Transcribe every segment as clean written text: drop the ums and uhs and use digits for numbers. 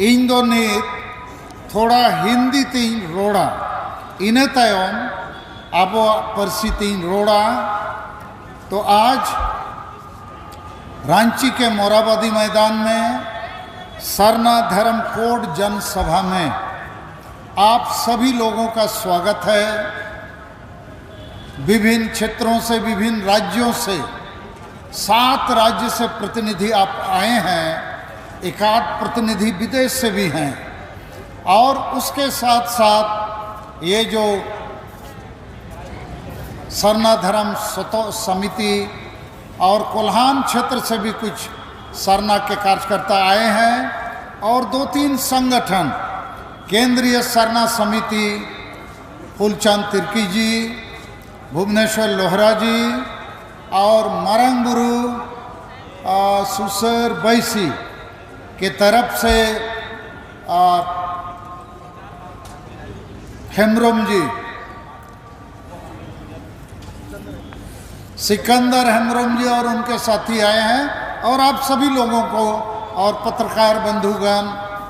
इन दो नीत थोड़ा हिंदी तीन रोड़ा इन्हें तयम अब परसी तीन रोड़ा। तो आज रांची के मोराबादी मैदान में सरना धर्म कोड जनसभा में आप सभी लोगों का स्वागत है। विभिन्न क्षेत्रों से, विभिन्न राज्यों से, 7 राज्य से प्रतिनिधि आप आए हैं, 1 प्रतिनिधि विदेश से भी हैं, और उसके साथ साथ ये जो सरना धर्म समिति और कोल्हान क्षेत्र से भी कुछ सरना के कार्यकर्ता आए हैं, और 2-3 संगठन, केंद्रीय सरना समिति फूलचंद तिर्की जी, भुवनेश्वर लोहरा जी और मरंगबुरु सुसर बैसी के तरफ से हेम्ब्रोम जी, सिकंदर हेम्ब्रोम जी और उनके साथी आए हैं। और आप सभी लोगों को और पत्रकार बंधुगण,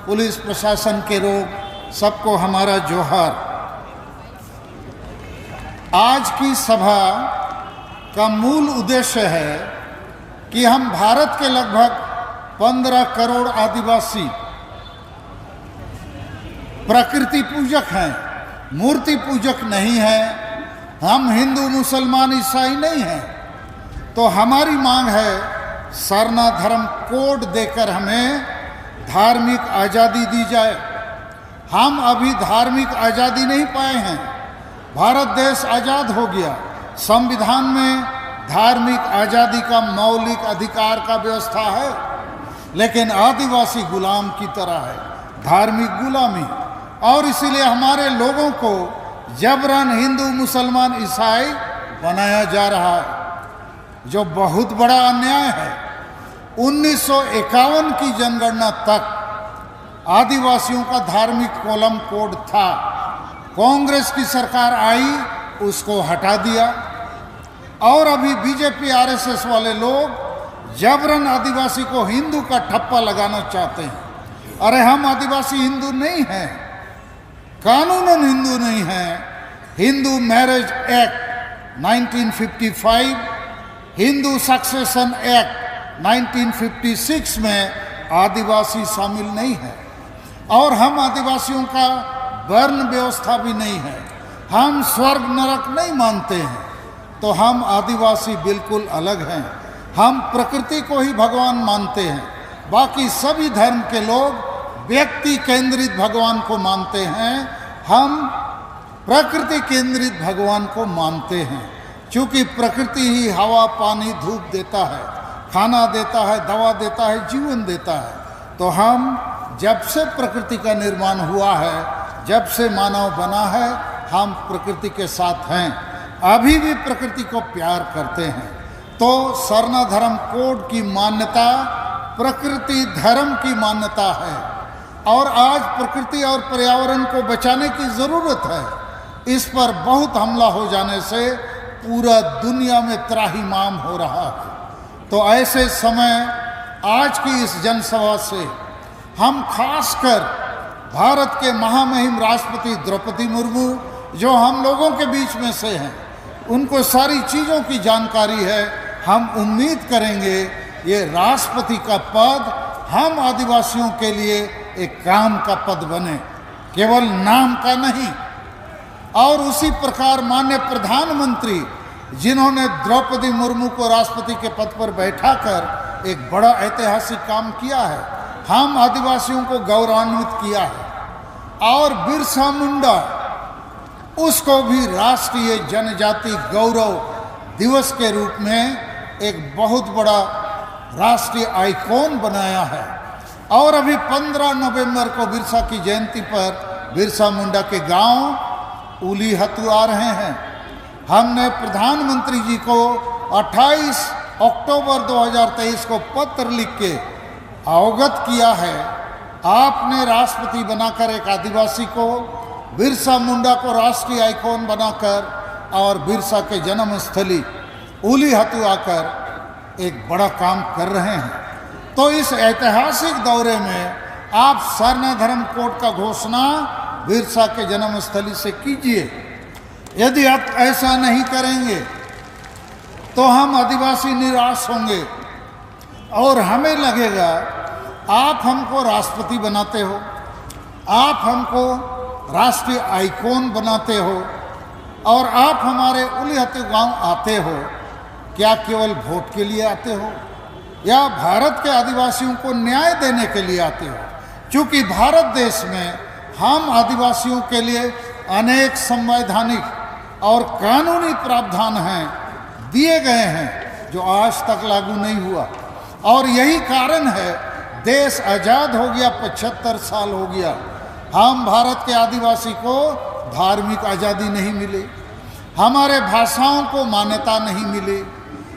पुलिस प्रशासन के लोग, सबको हमारा जोहार। आज की सभा का मूल उद्देश्य है कि हम भारत के लगभग 15 करोड़ आदिवासी प्रकृति पूजक हैं, मूर्ति पूजक नहीं हैं। हम हिंदू, मुसलमान, ईसाई नहीं हैं। तो हमारी मांग है सरना धर्म कोड देकर हमें धार्मिक आज़ादी दी जाए। हम अभी धार्मिक आज़ादी नहीं पाए हैं। भारत देश आज़ाद हो गया, संविधान में धार्मिक आज़ादी का मौलिक अधिकार का व्यवस्था है, लेकिन आदिवासी गुलाम की तरह है, धार्मिक गुलामी। और इसीलिए हमारे लोगों को जबरन हिंदू, मुसलमान, ईसाई बनाया जा रहा है, जो बहुत बड़ा अन्याय है। 1951 की जनगणना तक आदिवासियों का धार्मिक कोलम कोड था। कांग्रेस की सरकार आई, उसको हटा दिया, और अभी बीजेपी आरएसएस वाले लोग जबरन आदिवासी को हिंदू का ठप्पा लगाना चाहते हैं। अरे हम आदिवासी हिंदू नहीं हैं, कानूनन हिंदू नहीं हैं। Hindu marriage act 1955, Hindu succession act 1956 में आदिवासी शामिल नहीं है, और हम आदिवासियों का वर्ण व्यवस्था भी नहीं है। हम स्वर्ग नरक नहीं मानते हैं। तो हम आदिवासी बिल्कुल अलग हैं। हम प्रकृति को ही भगवान मानते हैं। बाकी सभी धर्म के लोग व्यक्ति केंद्रित भगवान को मानते हैं। हम प्रकृति केंद्रित भगवान को मानते हैं, क्योंकि प्रकृति ही हवा, पानी, धूप देता है, खाना देता है, दवा देता है, जीवन देता है। तो हम जब से प्रकृति का निर्माण हुआ है, जब से मानव बना है, हम प्रकृति के साथ हैं, अभी भी प्रकृति को प्यार करते हैं। तो सरना धर्म कोड की मान्यता प्रकृति धर्म की मान्यता है, और आज प्रकृति और पर्यावरण को बचाने की ज़रूरत है। इस पर बहुत हमला हो जाने से पूरा दुनिया में त्राहिमाम हो रहा है। तो ऐसे समय आज की इस जनसभा से हम खासकर भारत के महामहिम राष्ट्रपति द्रौपदी मुर्मू, जो हम लोगों के बीच में से हैं, उनको सारी चीज़ों की जानकारी है। हम उम्मीद करेंगे ये राष्ट्रपति का पद हम आदिवासियों के लिए एक काम का पद बने, केवल नाम का नहीं। और उसी प्रकार माननीय प्रधानमंत्री, जिन्होंने द्रौपदी मुर्मू को राष्ट्रपति के पद पर बैठाकर एक बड़ा ऐतिहासिक काम किया है, हम आदिवासियों को गौरवान्वित किया है। और बिरसा मुंडा, उसको भी राष्ट्रीय जनजाति गौरव दिवस के रूप में एक बहुत बड़ा राष्ट्रीय आइकॉन बनाया है। और अभी 15 नवंबर को बिरसा की जयंती पर बिरसा मुंडा के गांव उली हतु आ रहे हैं। हमने प्रधानमंत्री जी को 28 अक्टूबर 2023 को पत्र लिख के अवगत किया है। आपने राष्ट्रपति बनाकर एक आदिवासी को, बिरसा मुंडा को राष्ट्रीय आइकॉन बनाकर, और बिरसा के जन्मस्थली उली हतु आकर एक बड़ा काम कर रहे हैं। तो इस ऐतिहासिक दौरे में आप सरना धर्म कोड का घोषणा बिरसा के जन्मस्थली से कीजिए। यदि आप ऐसा नहीं करेंगे तो हम आदिवासी निराश होंगे और हमें लगेगा आप हमको राष्ट्रपति बनाते हो, आप हमको राष्ट्रीय आइकॉन बनाते हो और आप हमारे उलिहते गांव आते हो, क्या केवल वोट के लिए आते हो या भारत के आदिवासियों को न्याय देने के लिए आते हो? क्योंकि भारत देश में हम आदिवासियों के लिए अनेक संवैधानिक और कानूनी प्रावधान हैं, दिए गए हैं, जो आज तक लागू नहीं हुआ। और यही कारण है देश आज़ाद हो गया, 75 साल हो गया, हम भारत के आदिवासी को धार्मिक आज़ादी नहीं मिली, हमारे भाषाओं को मान्यता नहीं मिली,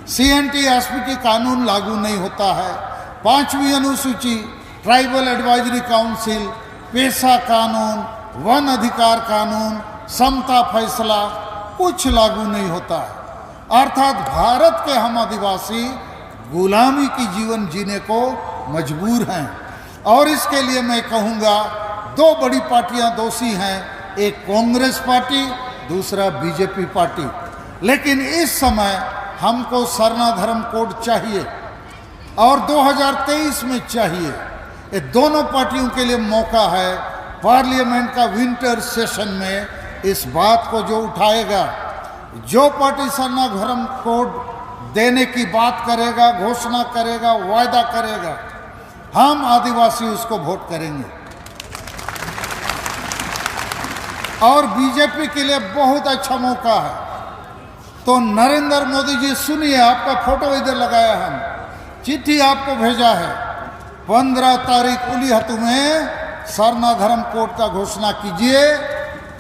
CNT-SPD कानून लागू नहीं होता है, 5वीं अनुसूची, ट्राइबल एडवाइजरी काउंसिल, पेशा कानून, वन अधिकार कानून, समता फैसला कुछ लागू नहीं होता है। अर्थात भारत के हम आदिवासी गुलामी की जीवन जीने को मजबूर हैं। और इसके लिए मैं कहूँगा 2 बड़ी पार्टियां दोषी हैं, एक कांग्रेस पार्टी, दूसरा बीजेपी पार्टी। लेकिन इस समय हमको सरना धर्म कोड चाहिए और 2023 में चाहिए। ये दोनों पार्टियों के लिए मौका है, पार्लियामेंट का विंटर सेशन में इस बात को जो उठाएगा, जो पार्टी सरना धर्म कोड देने की बात करेगा, घोषणा करेगा, वायदा करेगा, हम आदिवासी उसको वोट करेंगे। और बीजेपी के लिए बहुत अच्छा मौका है। तो नरेंद्र मोदी जी सुनिए, आपका फोटो इधर लगाया, हम चिट्ठी आपको भेजा है, 15 तारीख उलिहतु में सरना धर्म कोड का घोषणा कीजिए।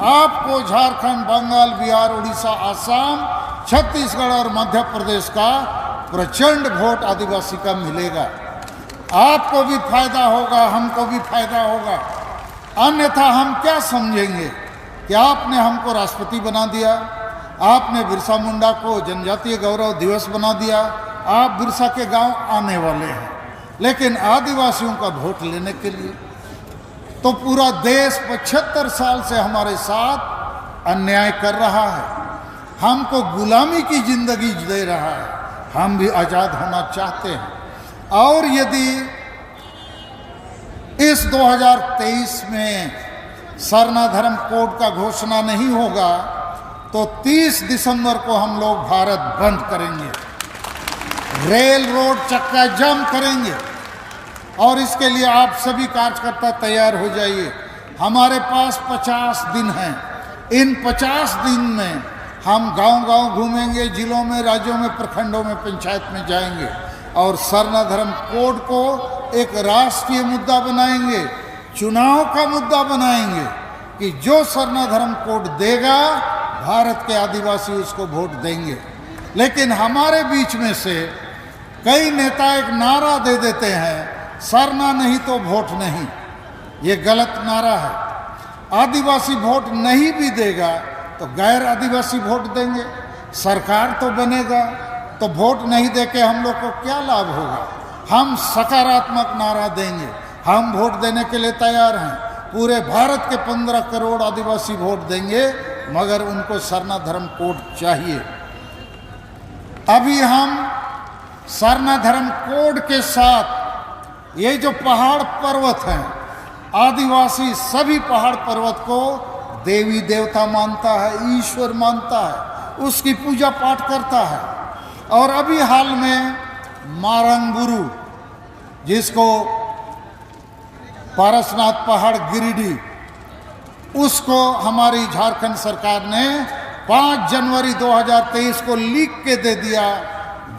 आपको झारखंड, बंगाल, बिहार, उड़ीसा, आसाम, छत्तीसगढ़ और मध्य प्रदेश का प्रचंड वोट आदिवासी का मिलेगा। आपको भी फायदा होगा, हमको भी फायदा होगा। अन्यथा हम क्या समझेंगे कि आपने हमको राष्ट्रपति बना दिया, आपने बिरसा मुंडा को जनजातीय गौरव दिवस बना दिया, आप बिरसा के गांव आने वाले हैं, लेकिन आदिवासियों का वोट लेने के लिए तो पूरा देश 75 साल से हमारे साथ अन्याय कर रहा है, हमको गुलामी की जिंदगी दे रहा है। हम भी आज़ाद होना चाहते हैं। और यदि इस 2023 में सरना धर्म कोड का घोषणा नहीं होगा तो 30 दिसंबर को हम लोग भारत बंद करेंगे, रेल रोड चक्का जाम करेंगे। और इसके लिए आप सभी कार्यकर्ता तैयार हो जाइए। हमारे पास 50 दिन हैं। इन 50 दिन में हम गांव-गांव घूमेंगे, जिलों में, राज्यों में, प्रखंडों में, पंचायत में जाएंगे और सरना धर्म कोड को एक राष्ट्रीय मुद्दा बनाएंगे, चुनाव का मुद्दा बनाएंगे कि जो सरना धर्म कोड देगा भारत के आदिवासी उसको वोट देंगे। लेकिन हमारे बीच में से कई नेता एक नारा दे देते हैं, सरना नहीं तो वोट नहीं। ये गलत नारा है। आदिवासी वोट नहीं भी देगा तो गैर आदिवासी वोट देंगे, सरकार तो बनेगा, तो वोट नहीं देके हम लोग को क्या लाभ होगा? हम सकारात्मक नारा देंगे, हम वोट देने के लिए तैयार हैं। पूरे भारत के 15 करोड़ आदिवासी वोट देंगे, मगर उनको सरना धर्म कोड चाहिए। अभी हम सरना धर्म कोड के साथ ये जो पहाड़ पर्वत हैं, आदिवासी सभी पहाड़ पर्वत को देवी देवता मानता है, ईश्वर मानता है, उसकी पूजा पाठ करता है। और अभी हाल में मारंगबुरु, जिसको पारसनाथ पहाड़ गिरिडीह, उसको हमारी झारखंड सरकार ने 5 जनवरी 2023 को लिख के दे दिया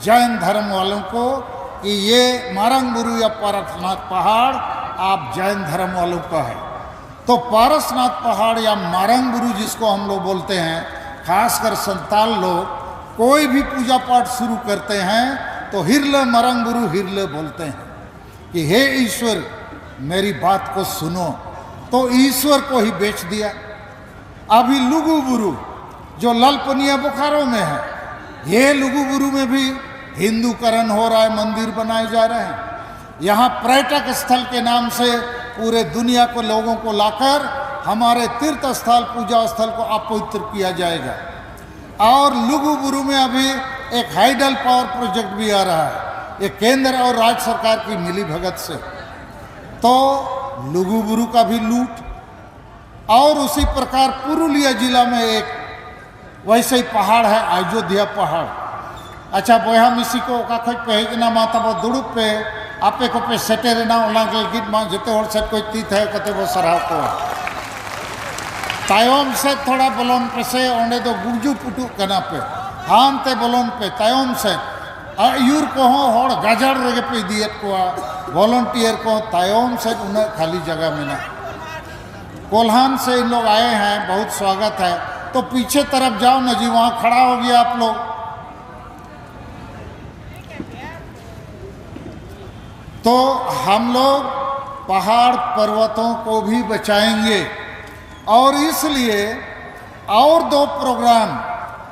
जैन धर्म वालों को कि ये मारंगबुरु या पारसनाथ पहाड़ आप जैन धर्म वालों का है। तो पारसनाथ पहाड़ या मारंगबुरु जिसको हम लोग बोलते हैं, खासकर संताल लोग कोई भी पूजा पाठ शुरू करते हैं तो हिरले मारंगबुरु हिरले बोलते हैं कि हे ईश्वर मेरी बात को सुनो। तो ईश्वर को ही बेच दिया। अभी लुगुबुरु जो ललपनिया बोकारो में है, ये लुगुबुरु में भी हिंदूकरण हो रहा है, मंदिर बनाए जा रहे हैं। यहाँ पर्यटक स्थल के नाम से पूरे दुनिया को लोगों को लाकर हमारे तीर्थ स्थल पूजा स्थल को अपवित्र किया जाएगा। और लुगुबुरु में अभी एक हाइडल पावर प्रोजेक्ट भी आ रहा है, ये केंद्र और राज्य सरकार की मिली भगत से। तो लुगुबुरु का भी लूट। और उसी प्रकार पुरुलिया जिला में एक वैसे ही पहाड़ है, अयोध्या पहाड़। अच्छा बोया मिसी को का खोज पेजना माता वो दुड़ुप पे आपे को पे सेटे रहना ओला के गीत मां जते और सेट कोई तीत है कते वो सराव को तायम से थोड़ा बलोन पे से ओंडे तो गुजू पुटू कना पे हान ते बलोन पे तायम से यूर को हो होड़ गाजर रगे पे दियत को वॉलंटियर को तायम से उन्हें खाली जगह में ना कोल्हान से इन लोग आए हैं, बहुत स्वागत है। तो पीछे तरफ जाओ ना जी, वहां खड़ा हो गया आप लोग। तो हम लोग पहाड़ पर्वतों को भी बचाएंगे और इसलिए और 2 प्रोग्राम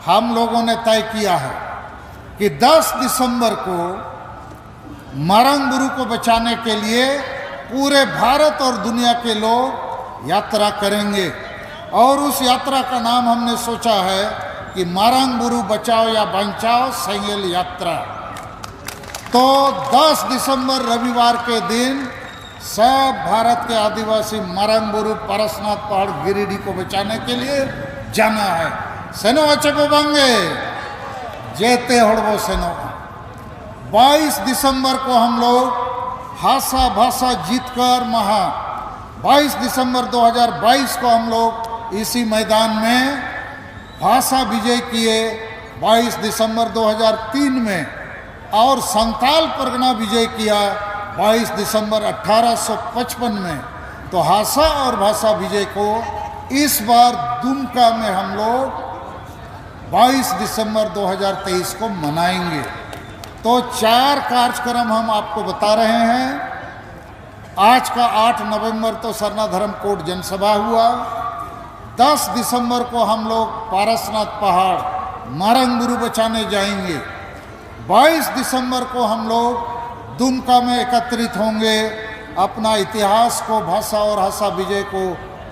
हम लोगों ने तय किया है कि 10 दिसंबर को मारंगबुरु को बचाने के लिए पूरे भारत और दुनिया के लोग यात्रा करेंगे। और उस यात्रा का नाम हमने सोचा है कि मारंगबुरु बचाओ या बचाओ सेंगेल यात्रा। तो 10 दिसंबर रविवार के दिन सब भारत के आदिवासी मारंगबुरु पारसनाथ पहाड़ गिरिडीह को बचाने के लिए जाना है। सेनो अच्छे को बंगे जेते हड़बो सेनो। 22 दिसंबर को हम लोग हासा भाषा जीतकर 22 दिसंबर 2022 को हम लोग इसी मैदान में भाषा विजय किए। 22 दिसंबर 2003 में और संताल परगना विजय किया 22 दिसंबर 1855 में। तो हासा और भाषा विजय को इस बार दुमका में हम लोग 22 दिसंबर 2023 को मनाएंगे। तो 4 कार्यक्रम हम आपको बता रहे हैं। आज का 8 नवंबर तो सरना धर्मकोट जनसभा हुआ। 10 दिसंबर को हम लोग पारसनाथ पहाड़ मारंगबुरु बचाने जाएंगे। 22 दिसंबर को हम लोग दुमका में एकत्रित होंगे अपना इतिहास को, भाषा और हासा विजय को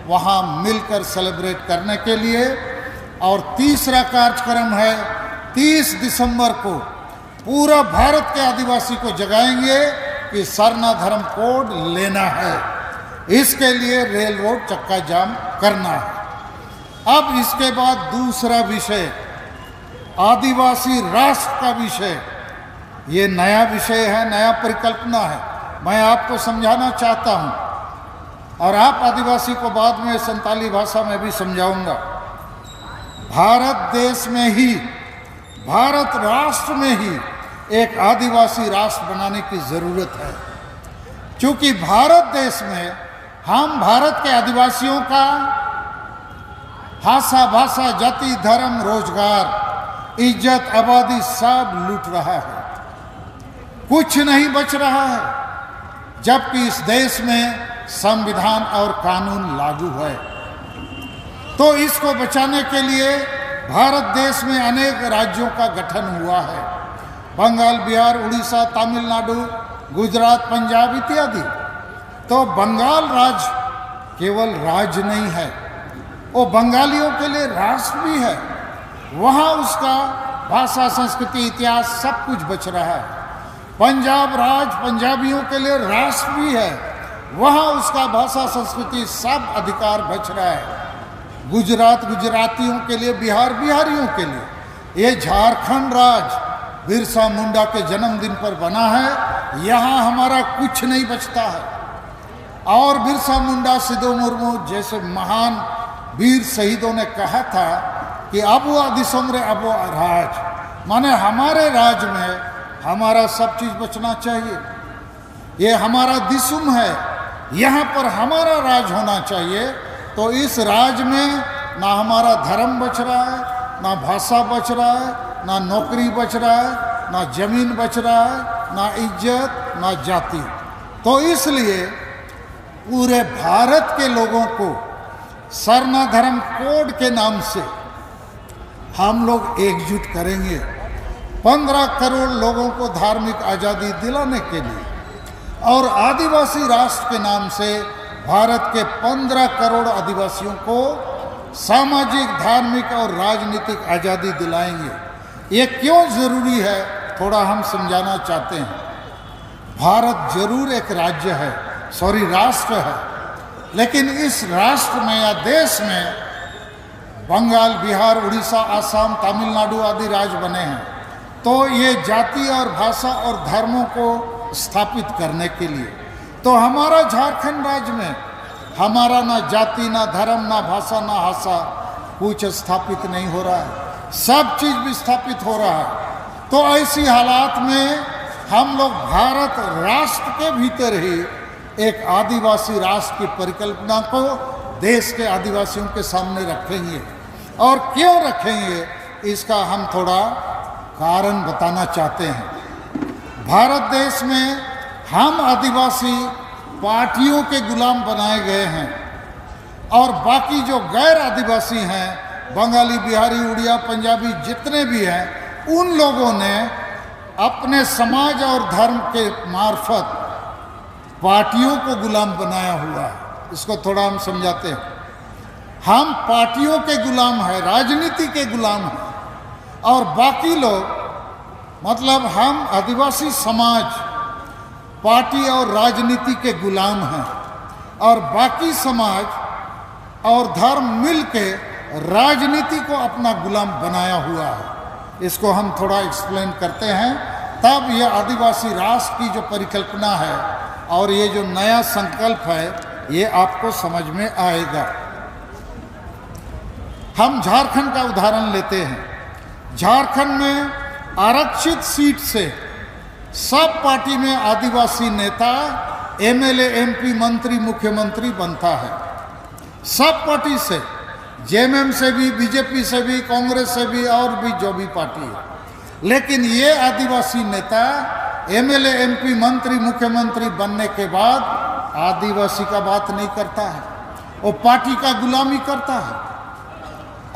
वहाँ मिलकर सेलिब्रेट करने के लिए। और तीसरा कार्यक्रम है 30 दिसंबर को पूरा भारत के आदिवासी को जगाएंगे कि सरना धर्मकोट लेना है। इसके लिए रेल रोड चक्का जाम करना है। अब इसके बाद दूसरा विषय आदिवासी राष्ट्र का विषय। ये नया विषय है, नया परिकल्पना है, मैं आपको समझाना चाहता हूँ और आप आदिवासी को बाद में संताली भाषा में भी समझाऊंगा। भारत देश में ही, भारत राष्ट्र में ही एक आदिवासी राष्ट्र बनाने की जरूरत है। क्योंकि भारत देश में हम भारत के आदिवासियों का भाषा, जाति, धर्म, रोजगार, इज्जत, आबादी सब लूट रहा है, कुछ नहीं बच रहा है। जबकि इस देश में संविधान और कानून लागू है। तो इसको बचाने के लिए भारत देश में अनेक राज्यों का गठन हुआ है। बंगाल, बिहार, उड़ीसा, तमिलनाडु, गुजरात, पंजाब इत्यादि। तो बंगाल राज्य केवल राज्य नहीं है, वो बंगालियों के लिए राष्ट्र भी है। वहाँ उसका भाषा, संस्कृति, इतिहास सब कुछ बच रहा है। पंजाब राज्य पंजाबियों के लिए राष्ट्र भी है, वहाँ उसका भाषा, संस्कृति सब अधिकार बच रहा है। गुजरात गुजरातियों के लिए, बिहार बिहारियों के लिए। ये झारखंड राज्य बिरसा मुंडा के जन्मदिन पर बना है, यहाँ हमारा कुछ नहीं बचता है। और बिरसा मुंडा, सिद्धू मुर्मू जैसे महान वीर शहीदों ने कहा था कि अबुआ दिसोम रे अबुआ राज, माने हमारे राज में हमारा सब चीज बचना चाहिए। ये हमारा दिसुम है, यहाँ पर हमारा राज होना चाहिए। तो इस राज में ना हमारा धर्म बच रहा है, ना भाषा बच रहा है, ना नौकरी बच रहा है, ना जमीन बच रहा है, ना इज्जत, ना जाति। तो इसलिए पूरे भारत के लोगों को सरना धर्मकोट के नाम से हम लोग एकजुट करेंगे 15 करोड़ लोगों को धार्मिक आज़ादी दिलाने के लिए। और आदिवासी राष्ट्र के नाम से भारत के 15 करोड़ आदिवासियों को सामाजिक, धार्मिक और राजनीतिक आज़ादी दिलाएंगे। ये क्यों ज़रूरी है, थोड़ा हम समझाना चाहते हैं। भारत जरूर एक राज्य है, राष्ट्र है, लेकिन इस राष्ट्र में या देश में बंगाल, बिहार, उड़ीसा, आसाम, तमिलनाडु आदि राज्य बने हैं। तो ये जाति और भाषा और धर्मों को स्थापित करने के लिए, तो हमारा झारखंड राज्य में हमारा ना जाति, ना धर्म, ना भाषा, ना भाषा कुछ स्थापित नहीं हो रहा है, सब चीज़ विस्थापित हो रहा है। तो ऐसी हालात में हम लोग भारत राष्ट्र के भीतर ही एक आदिवासी राष्ट्र की परिकल्पना को देश के आदिवासियों के सामने रखेंगे। और क्यों रखेंगे, इसका हम थोड़ा कारण बताना चाहते हैं। भारत देश में हम आदिवासी पार्टियों के गुलाम बनाए गए हैं और बाकी जो गैर आदिवासी हैं, बंगाली, बिहारी, उड़िया, पंजाबी जितने भी हैं, उन लोगों ने अपने समाज और धर्म के मार्फत पार्टियों को गुलाम बनाया हुआ है। इसको थोड़ा हम समझाते हैं। हम पार्टियों के गुलाम हैं, राजनीति के गुलाम हैं, और बाकी लोग मतलब हम आदिवासी समाज पार्टी और राजनीति के गुलाम हैं, और बाकी समाज और धर्म मिलके राजनीति को अपना गुलाम बनाया हुआ है। इसको हम थोड़ा एक्सप्लेन करते हैं, तब ये आदिवासी राष्ट्र की जो परिकल्पना है और ये जो नया संकल्प है ये आपको समझ में आएगा। हम झारखंड का उदाहरण लेते हैं। झारखंड में आरक्षित सीट से सब पार्टी में आदिवासी नेता एमएलए, एमपी, मंत्री, मुख्यमंत्री बनता है। सब पार्टी से, जेएमएम से भी, बीजेपी से भी, कांग्रेस से भी, और भी जो भी पार्टी है। लेकिन ये आदिवासी नेता एमएलए, एमपी, मंत्री, मुख्यमंत्री बनने के बाद आदिवासी का बात नहीं करता है, वो पार्टी का गुलामी करता है।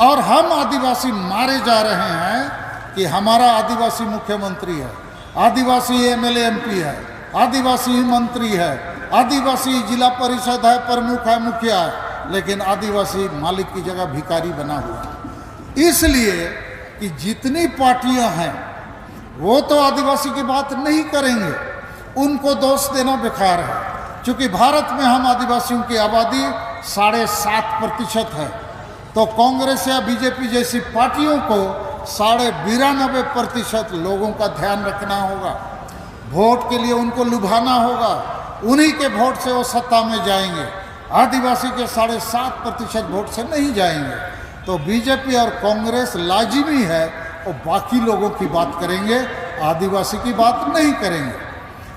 और हम आदिवासी मारे जा रहे हैं कि हमारा आदिवासी मुख्यमंत्री है, आदिवासी एमएलए, एमपी है, आदिवासी मंत्री है, आदिवासी जिला परिषद है, प्रमुख है, मुखिया है, लेकिन आदिवासी मालिक की जगह भिखारी बना हुआ है। इसलिए कि जितनी पार्टियां हैं वो तो आदिवासी की बात नहीं करेंगे, उनको दोष देना बेकार है। क्योंकि भारत में हम आदिवासियों की आबादी 7.5% है, तो कांग्रेस या बीजेपी जैसी पार्टियों को 92.5% लोगों का ध्यान रखना होगा। वोट के लिए उनको लुभाना होगा, उन्हीं के वोट से वो सत्ता में जाएंगे। आदिवासी के 7.5% वोट से नहीं जाएंगे। तो बीजेपी और कांग्रेस लाजिमी है, और बाकी लोगों की बात करेंगे, आदिवासी की बात नहीं करेंगे।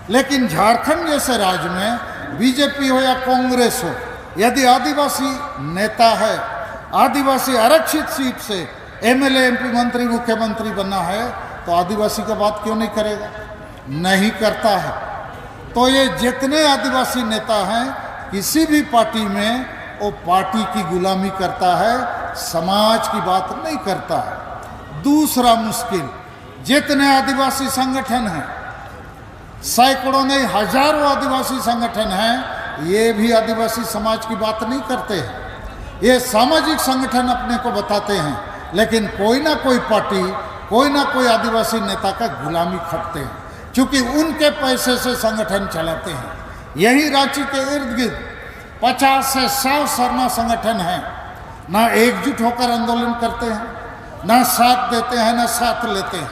लेकिन झारखंड जैसे राज्य में बीजेपी हो या कांग्रेस हो, यदि आदिवासी नेता है, आदिवासी आरक्षित सीट से एमएलए, एमपी, मंत्री, मुख्यमंत्री बनना है, तो आदिवासी का बात क्यों नहीं करेगा? नहीं करता है। तो ये जितने आदिवासी नेता हैं किसी भी पार्टी में, वो पार्टी की गुलामी करता है, समाज की बात नहीं करता है। दूसरा मुश्किल, जितने आदिवासी संगठन हैं, सैकड़ों नहीं हजारों आदिवासी संगठन हैं, ये भी आदिवासी समाज की बात नहीं करते हैं। ये सामाजिक संगठन अपने को बताते हैं, लेकिन कोई ना कोई पार्टी, कोई ना कोई आदिवासी नेता का गुलामी खटते हैं, क्योंकि उनके पैसे से संगठन चलाते हैं। यही रांची के इर्द गिर्द 50 से 100 सरना संगठन हैं, ना एकजुट होकर आंदोलन करते हैं, ना साथ देते हैं, ना साथ लेते हैं।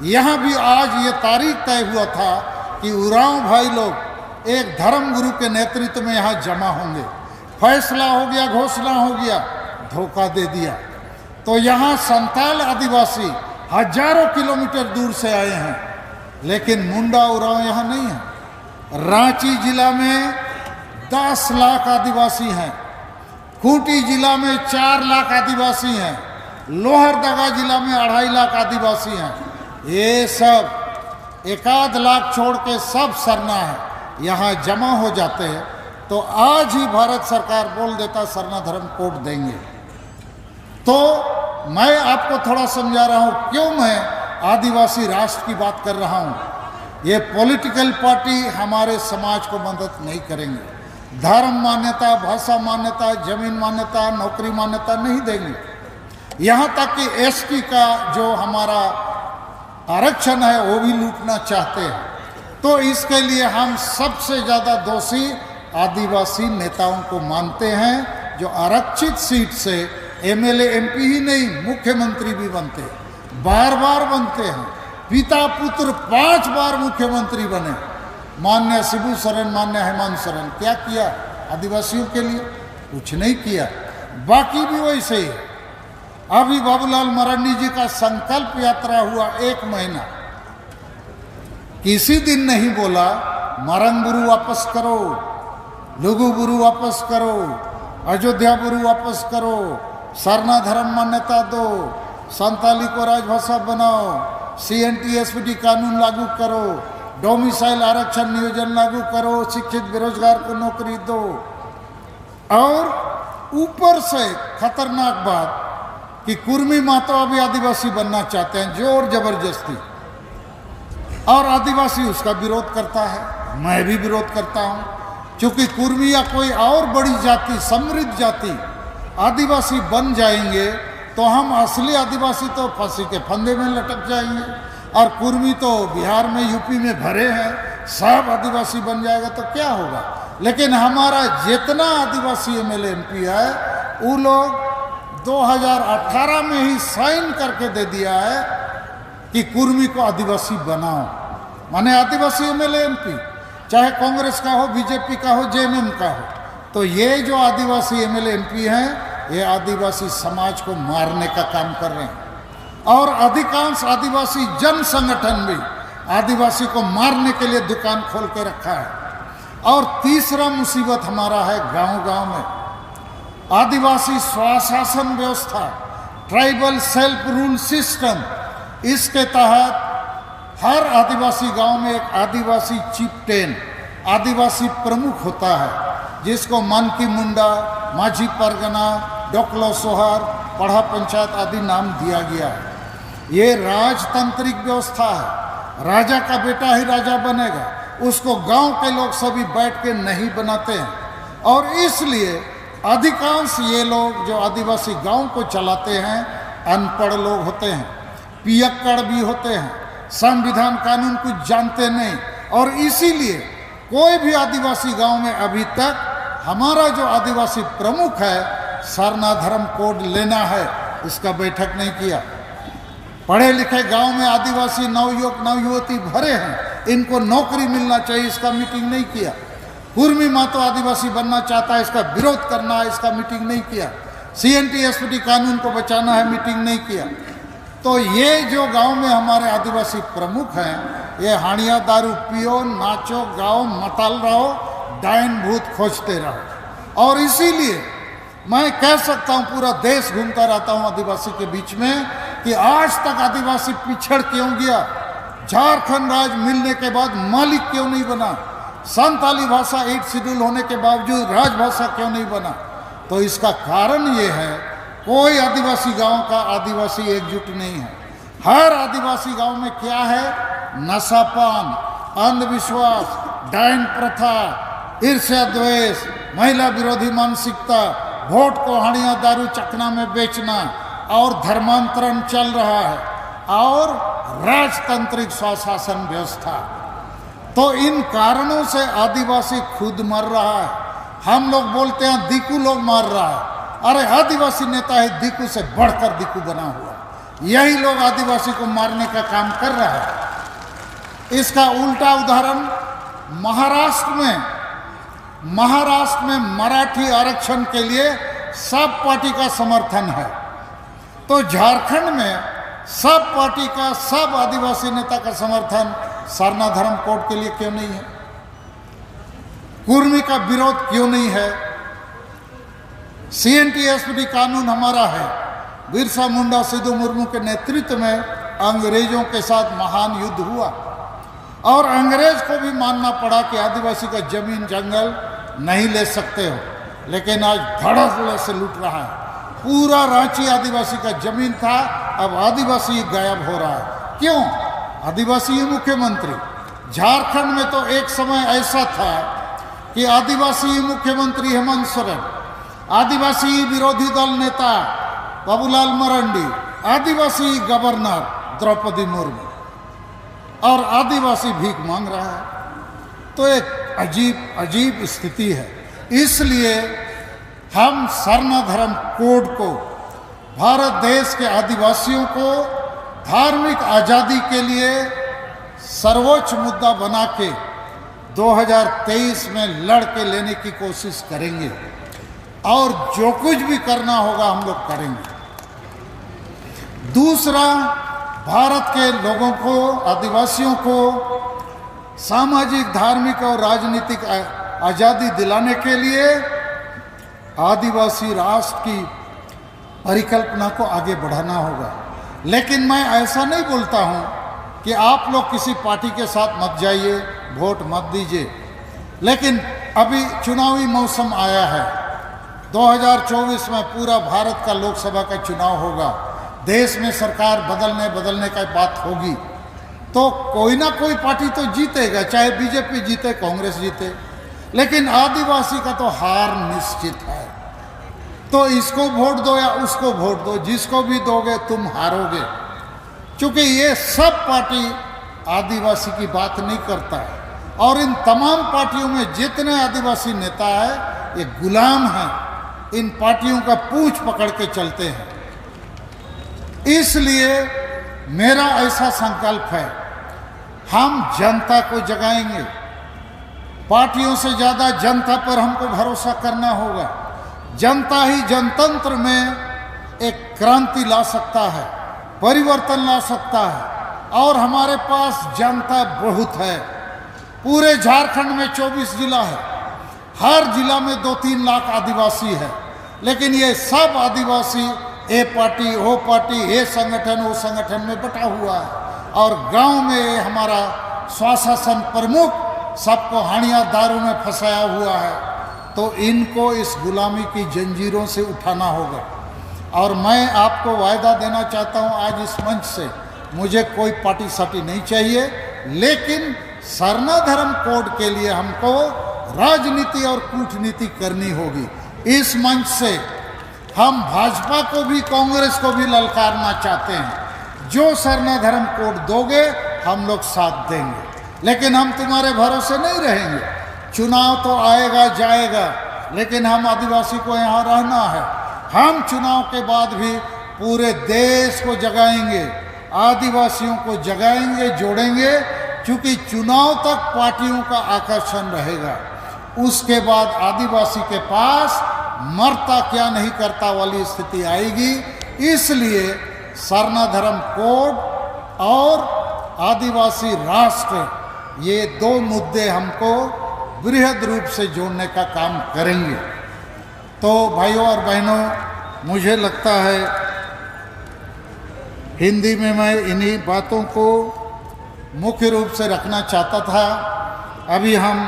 यहाँ भी आज ये तारीख तय हुआ था कि उरांव भाई लोग एक धर्म गुरु के नेतृत्व में यहाँ जमा होंगे। फैसला हो गया, घोषणा हो गया, धोखा दे दिया। तो यहाँ संताल आदिवासी हजारों किलोमीटर दूर से आए हैं, लेकिन मुंडा उरांव यहाँ नहीं है। रांची जिला में 10 लाख आदिवासी हैं, खूंटी जिला में 4 लाख आदिवासी हैं, लोहरदगा जिला में 2.5 लाख आदिवासी हैं। ये सब 1 लाख छोड़ के सब सरना है, यहाँ जमा हो जाते हैं। तो आज ही भारत सरकार बोल देता सरना धर्म कोड देंगे। तो मैं आपको थोड़ा समझा रहा हूँ क्यों मैं आदिवासी राष्ट्र की बात कर रहा हूँ। ये पॉलिटिकल पार्टी हमारे समाज को मदद नहीं करेंगे। धर्म मान्यता, भाषा मान्यता, जमीन मान्यता, नौकरी मान्यता नहीं देंगे। यहाँ तक कि एसटी का जो हमारा आरक्षण है वो भी लूटना चाहते हैं। तो इसके लिए हम सबसे ज़्यादा दोषी आदिवासी नेताओं को मानते हैं, जो आरक्षित सीट से एमएलए एमपी ही नहीं मुख्यमंत्री भी बनते, बार बार बनते हैं। पिता पुत्र 5 बार मुख्यमंत्री बने। मान्य शिबू सोरेन, मान्य हेमंत सोरेन, क्या किया आदिवासियों के लिए? कुछ नहीं किया। बाकी भी वैसे ही। अभी बाबूलाल मरांडी जी का संकल्प यात्रा हुआ 1 महीना, किसी दिन नहीं बोला मरंग बुरु वापस करो, लुगु बुरु वापस करो, अयोध्या बुरु वापस करो, सरना धर्म मान्यता दो, संताली को राजभाषा बनाओ, CNT-SPD कानून लागू करो, डोमिसाइल आरक्षण नियोजन लागू करो, शिक्षित बेरोजगार को नौकरी दो। और ऊपर से खतरनाक बात कि कुर्मी मातो अभी आदिवासी बनना चाहते हैं, जोर जबरदस्ती, और आदिवासी उसका विरोध करता है। मैं भी विरोध करता हूं, क्योंकि कुर्मी या कोई और बड़ी जाति, समृद्ध जाति आदिवासी बन जाएंगे तो हम असली आदिवासी तो फांसी के फंदे में लटक जाएंगे। और कुर्मी तो बिहार में, यूपी में भरे हैं, सब आदिवासी बन जाएगा तो क्या होगा। लेकिन हमारा जितना आदिवासी एमएलए एमपी है, वो लोग 2018 में ही साइन करके दे दिया है कि कुर्मी को आदिवासी बनाओ। माने आदिवासी एमएलए एमपी, चाहे कांग्रेस का हो, बीजेपी का हो, जेएमएम का हो। तो ये जो आदिवासी एमएलए एमपी हैं, ये आदिवासी समाज को मारने का काम कर रहे हैं। और अधिकांश आदिवासी जन संगठन भी आदिवासी को मारने के लिए दुकान खोल के रखा है। और तीसरा मुसीबत हमारा है गांव-गांव में आदिवासी स्वशासन व्यवस्था, ट्राइबल सेल्फ रूल सिस्टम। इसके तहत हर आदिवासी गांव में एक आदिवासी चिफ्टेन, आदिवासी प्रमुख होता है, जिसको मानकी मुंडा, माझी परगना, डोकलो सोहर, पढ़ा पंचायत आदि नाम दिया गया है। ये राजतांत्रिक व्यवस्था है। राजा का बेटा ही राजा बनेगा, उसको गांव के लोग सभी बैठ के नहीं बनाते हैं। और इसलिए अधिकांश ये लोग जो आदिवासी गांव को चलाते हैं, अनपढ़ लोग होते हैं, पियक्कड़ भी होते हैं, संविधान कानून कुछ जानते नहीं। और इसीलिए कोई भी आदिवासी गांव में अभी तक हमारा जो आदिवासी प्रमुख है, सरना धर्म कोड लेना है, इसका बैठक नहीं किया। पढ़े लिखे गांव में आदिवासी नवयुवक नवयुवती भरे हैं, इनको नौकरी मिलना चाहिए, इसका मीटिंग नहीं किया। कुर्मी मातो आदिवासी बनना चाहता है, इसका विरोध करना है, इसका मीटिंग नहीं किया। CNT-SPD कानून को बचाना है, मीटिंग नहीं किया। तो ये जो गांव में हमारे आदिवासी प्रमुख हैं, ये हानिया दारू पियो, नाचो, गाओ, मताल रहो, डायन भूत खोजते रहो। और इसीलिए मैं कह सकता हूँ, पूरा देश घूमता रहता हूँ आदिवासी के बीच में, कि आज तक आदिवासी पिछड़ क्यों गया। झारखंड राज्य मिलने के बाद मालिक क्यों नहीं बना। संताली भाषा 8 शेड्यूल होने के बावजूद राजभाषा क्यों नहीं बना। तो इसका कारण ये है, कोई आदिवासी गांव का आदिवासी एकजुट नहीं है। हर आदिवासी गांव में क्या है? नशापान, अंधविश्वास, डायन प्रथा, ईर्ष्या द्वेष, महिला विरोधी मानसिकता, वोट को हड़िया दारू चकना में बेचना, और धर्मांतरण चल रहा है, और राजतांत्रिक स्वशासन व्यवस्था। तो इन कारणों से आदिवासी खुद मर रहा है। हम लोग बोलते हैं दीकू लोग मार रहा है। अरे आदिवासी नेता है दीकू से बढ़कर दीकू बना हुआ, यही लोग आदिवासी को मारने का काम कर रहा है। इसका उल्टा उदाहरण महाराष्ट्र में मराठी आरक्षण के लिए सब पार्टी का समर्थन है। तो झारखंड में सब पार्टी का, सब आदिवासी नेता का समर्थन सरना धर्म कोड के लिए क्यों नहीं है? कुर्मी का विरोध क्यों नहीं है? CNT-SPD कानून हमारा है। बिरसा मुंडा, सिद्धू मुर्मू के नेतृत्व में अंग्रेजों के साथ महान युद्ध हुआ, और अंग्रेज को भी मानना पड़ा कि आदिवासी का जमीन जंगल नहीं ले सकते हो। लेकिन आज धड़ल्ले से लूट रहा है। पूरा रांची आदिवासी का जमीन था, अब आदिवासी गायब हो रहा है। क्यों? आदिवासी ही मुख्यमंत्री, झारखंड में तो एक समय ऐसा था कि आदिवासी मुख्यमंत्री हेमंत सोरेन, आदिवासी विरोधी दल नेता बाबूलाल मरांडी, आदिवासी गवर्नर द्रौपदी मुर्मू और आदिवासी भीख मांग रहा है। तो एक अजीब स्थिति है। इसलिए हम सर्वधर्म कोड को भारत देश के आदिवासियों को धार्मिक आज़ादी के लिए सर्वोच्च मुद्दा बना के 2023 में लड़ के लेने की कोशिश करेंगे और जो कुछ भी करना होगा हम लोग करेंगे। दूसरा, भारत के लोगों को, आदिवासियों को सामाजिक, धार्मिक और राजनीतिक आज़ादी दिलाने के लिए आदिवासी राष्ट्र की परिकल्पना को आगे बढ़ाना होगा। लेकिन मैं ऐसा नहीं बोलता हूं कि आप लोग किसी पार्टी के साथ मत जाइए, वोट मत दीजिए। लेकिन अभी चुनावी मौसम आया है, 2024 में पूरा भारत का लोकसभा का चुनाव होगा, देश में सरकार बदलने का बात होगी, तो कोई ना कोई पार्टी तो जीतेगा, चाहे बीजेपी जीते, कांग्रेस जीते, लेकिन आदिवासी का तो हार निश्चित है। तो इसको वोट दो या उसको वोट दो, जिसको भी दोगे तुम हारोगे, क्योंकि ये सब पार्टी आदिवासी की बात नहीं करता है। और इन तमाम पार्टियों में जितने आदिवासी नेता हैं ये गुलाम हैं, इन पार्टियों का पूंछ पकड़ के चलते हैं। इसलिए मेरा ऐसा संकल्प है, हम जनता को जगाएंगे। पार्टियों से ज़्यादा जनता पर हमको भरोसा करना होगा। जनता ही जनतंत्र में एक क्रांति ला सकता है, परिवर्तन ला सकता है। और हमारे पास जनता बहुत है। पूरे झारखंड में 24 जिला है, हर जिला में 2-3 लाख आदिवासी है, लेकिन ये सब आदिवासी ए पार्टी, वो पार्टी, ये संगठन, वो संगठन में बटा हुआ है। और गांव में ये हमारा स्वशासन प्रमुख सबको हानिया दारू में फंसाया हुआ है। तो इनको इस गुलामी की जंजीरों से उठाना होगा। और मैं आपको वायदा देना चाहता हूं आज इस मंच से, मुझे कोई पार्टी साटी नहीं चाहिए, लेकिन सर्वधर्म कोड के लिए हमको राजनीति और कूटनीति करनी होगी। इस मंच से हम भाजपा को भी, कांग्रेस को भी ललकारना चाहते हैं। जो सर्वधर्म कोड दोगे हम लोग साथ देंगे, लेकिन हम तुम्हारे भरोसे नहीं रहेंगे। चुनाव तो आएगा जाएगा, लेकिन हम आदिवासी को यहाँ रहना है। हम चुनाव के बाद भी पूरे देश को जगाएंगे, आदिवासियों को जगाएंगे, जोड़ेंगे, क्योंकि चुनाव तक पार्टियों का आकर्षण रहेगा। उसके बाद आदिवासी के पास मरता क्या नहीं करता वाली स्थिति आएगी। इसलिए सर्वधर्म कोड और आदिवासी राष्ट्र, ये 2 मुद्दे हमको बृहद रूप से जोड़ने का काम करेंगे। तो भाइयों और बहनों, मुझे लगता है हिंदी में मैं इन्हीं बातों को मुख्य रूप से रखना चाहता था। अभी हम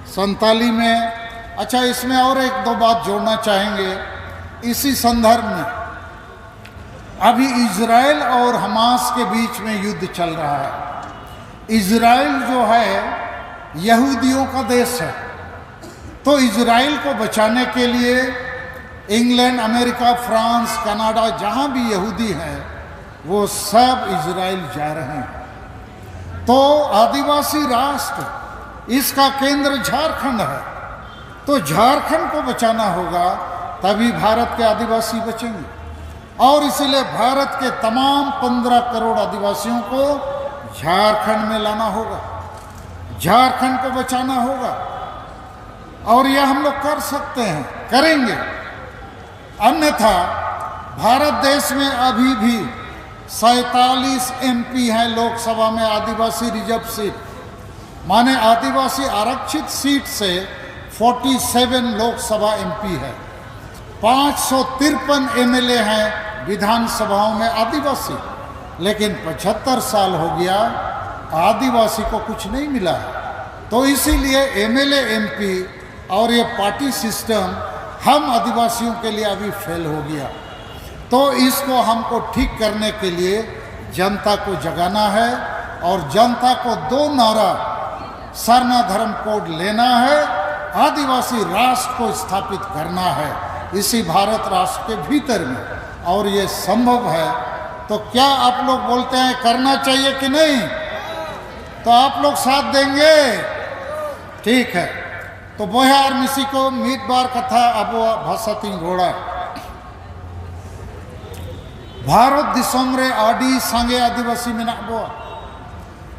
संताली में, अच्छा इसमें और 1-2 बात जोड़ना चाहेंगे इसी संदर्भ में। अभी इजराइल और हमास के बीच में युद्ध चल रहा है। इजराइल जो है यहूदियों का देश है, तो इजराइल को बचाने के लिए इंग्लैंड, अमेरिका, फ्रांस, कनाडा, जहाँ भी यहूदी हैं वो सब इजराइल जा रहे हैं। तो आदिवासी राष्ट्र, इसका केंद्र झारखंड है, तो झारखंड को बचाना होगा, तभी भारत के आदिवासी बचेंगे। और इसलिए भारत के तमाम 15 करोड़ आदिवासियों को झारखंड में लाना होगा, झारखंड को बचाना होगा। और यह हम लोग कर सकते हैं, करेंगे। अन्यथा भारत देश में अभी भी 47 MP हैं लोकसभा में आदिवासी रिजर्व सीट, माने आदिवासी आरक्षित सीट से 47 लोकसभा MP है। 553 MLA हैं विधानसभाओं में आदिवासी, लेकिन 75 साल हो गया आदिवासी को कुछ नहीं मिला है। तो इसीलिए MLA MP और ये पार्टी सिस्टम हम आदिवासियों के लिए अभी फेल हो गया। तो इसको हमको ठीक करने के लिए जनता को जगाना है, और जनता को दो नारा सरना धर्म कोड लेना है, आदिवासी राष्ट्र को स्थापित करना है इसी भारत राष्ट्र के भीतर में, और ये संभव है। तो क्या आप लोग बोलते हैं करना चाहिए कि नहीं? तो आप लोग साथ देंगे? ठीक है। तो बोहार मिसी को मीत बार कथा अब भाषा तीन घोड़ा भारत दिसोम रे आदि सांगे आदिवासी मेना बोआ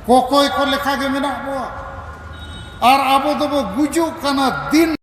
कोकोय को लेखा के मेना बोआ और अब तो वो गुजु कना दिन